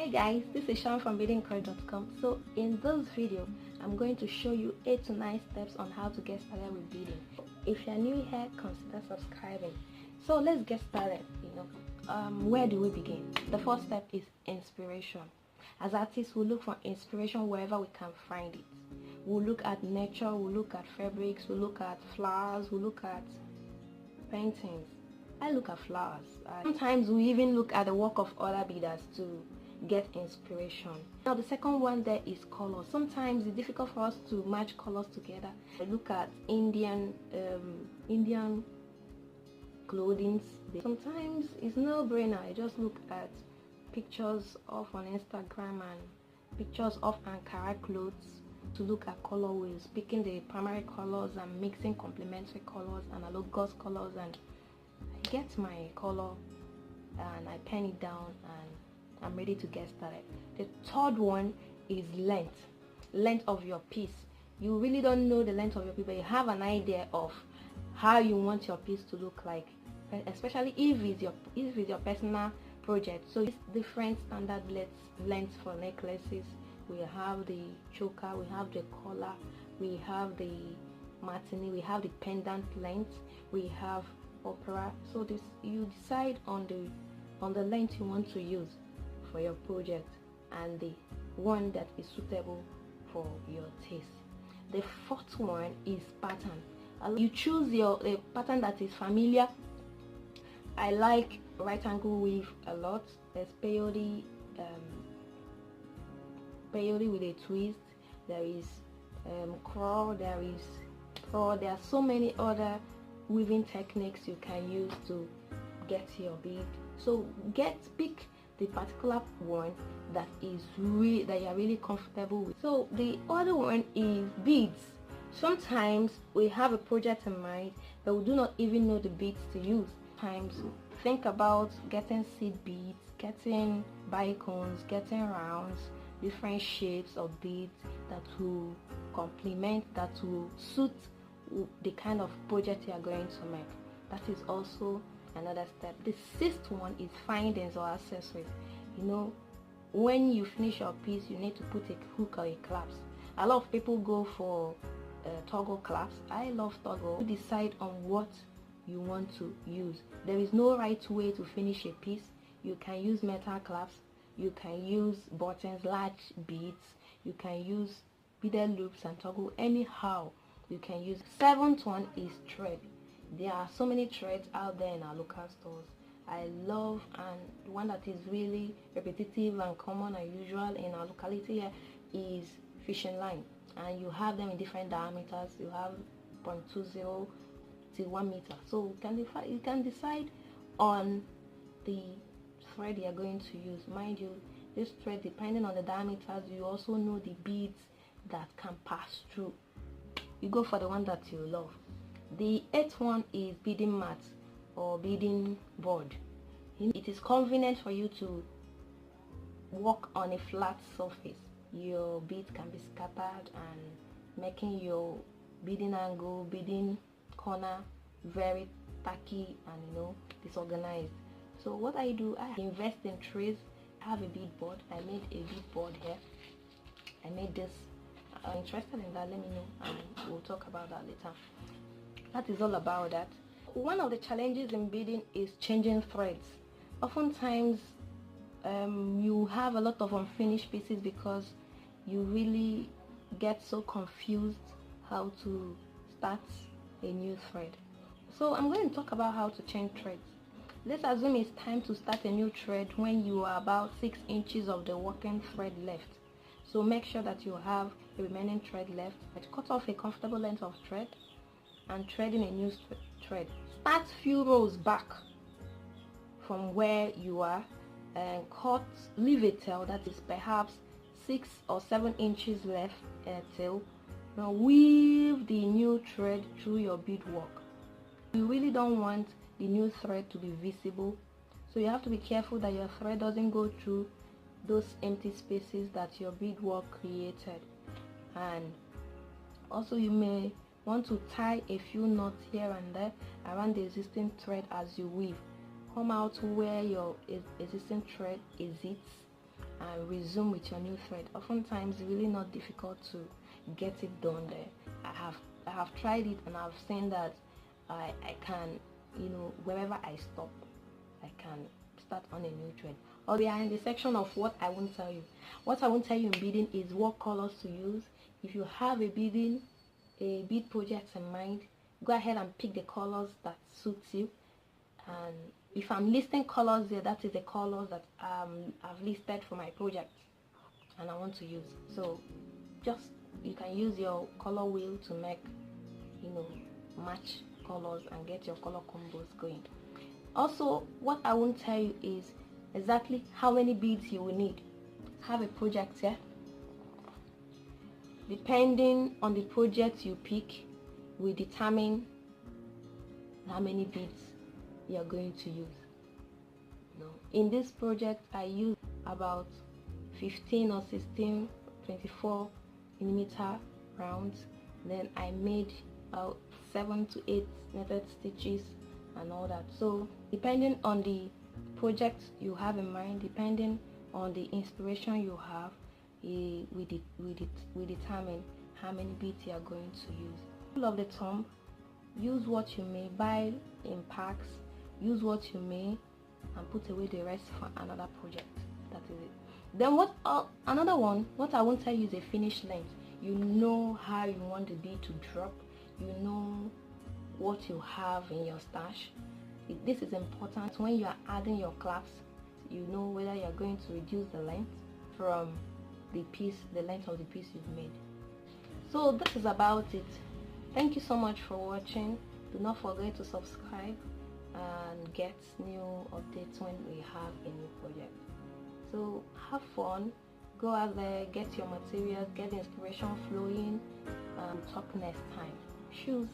Hi guys, this is Sharon from beading.com. So in this video, I'm going to show you 8 to 9 steps on how to get started with beading. If you're new here, consider subscribing. So let's get started. Where do we begin? The first step is inspiration. As artists, we look for inspiration wherever we can find it. We'll look at nature, we'll look at fabrics, we'll look at flowers, we'll look at paintings. I look at flowers. Sometimes we even look at the work of other beaders to get inspiration. Now the second one there is color. Sometimes it's difficult for us to match colors together. I look at Indian clothing. Sometimes it's no brainer. I just look at pictures of on Instagram and pictures of Ankara clothes to look at colorways, picking the primary colors and mixing complementary colors, analogous colors, and I get my color and I pen it down and I'm ready to get started. The third one is length of your piece. You really don't know the length of your piece, but you have an idea of how you want your piece to look like, especially if it's your personal project. So it's different standard lengths for necklaces. We have the choker, we have the collar, we have the martini, we have the pendant length, we have opera. So this, you decide on the length you want to use for your project and the one that is suitable for your taste. The fourth one is pattern. You choose the pattern that is familiar. I like right angle weave a lot. There's peyote with a twist, there is crawl, there is pearl. There are so many other weaving techniques you can use to get your bead. So pick the particular one that you're really comfortable with. So the other one is beads. Sometimes we have a project in mind but we do not even know the beads to use. Sometimes think about getting seed beads, getting bicones, getting rounds, different shapes of beads that will complement, that will suit the kind of project you are going to make. That is also another step. The sixth one is findings or accessories. When you finish your piece, you need to put a hook or a clasp. A lot of people go for toggle clasps. I love toggle. You decide on what you want to use. There is no right way to finish a piece. You can use metal clasps, you can use buttons, large beads, you can use beaded loops and toggle. Anyhow you can use. Seventh one is thread. There are so many threads out there in our local stores. I love, and one that is really repetitive and common and usual in our locality here is fishing line, and you have them in different diameters. You have 0.20 to 1 meter. So you can decide on the thread you are going to use. Mind you, this thread, depending on the diameters, you also know the beads that can pass through. You go for the one that you love. The eighth one is beading mat or beading board. It is convenient for you to work on a flat surface. Your beads can be scattered and making your beading angle, beading corner very tacky and disorganized. So what I do, I invest in trees. I have a bead board. I made a bead board here. I made this. I'm interested in that, let me know and we'll talk about that later. That is all about that. One of the challenges in beading is changing threads. Oftentimes you have a lot of unfinished pieces because you really get so confused how to start a new thread. So I'm going to talk about how to change threads. Let's assume it's time to start a new thread when you are about 6 inches of the working thread left. So make sure that you have the remaining thread left. Cut off a comfortable length of thread and thread in a new thread. Start few rows back from where you are and leave a tail that is perhaps 6 or 7 inches left tail. Now weave the new thread through your beadwork. You really don't want the new thread to be visible, so you have to be careful that your thread doesn't go through those empty spaces that your beadwork created. And also you may want to tie a few knots here and there around the existing thread as you weave. Come out where your existing thread exits and resume with your new thread. Oftentimes it's really not difficult to get it done there. I have tried it, and I've seen that I can, you know, wherever I stop, I can start on a new thread. Or we are in the section of what I won't tell you. What I won't tell you in beading is what colors to use. If you have a bead project in mind, go ahead and pick the colors that suits you. And if I'm listing colors there, that is the colors that I've listed for my project and I want to use. So just, you can use your color wheel to make, you know, match colors and get your color combos going. Also, what I won't tell you is exactly how many beads you will need. Have a project here. Depending on the project you pick will determine how many beads you are going to use. In this project I used about 15 or 16 24 millimeter rounds. Then I made 7 to 8 netted stitches and all that. So depending on the project you have in mind, depending on the inspiration you have, we determine how many beads you are going to use. Rule of the thumb: use what you may, buy in packs, use what you may, and put away the rest for another project. That is it. Then another one, what I won't tell you is a finish length. You know how you want the bead to drop, you know what you have in your stash. This is important when you are adding your clasps. You know whether you are going to reduce the length from the length of the piece you've made. So this is about it. Thank you so much for watching. Do not forget to subscribe and get new updates when we have a new project. So have fun, go out there, get your materials, get the inspiration flowing, and talk next time. Shoes.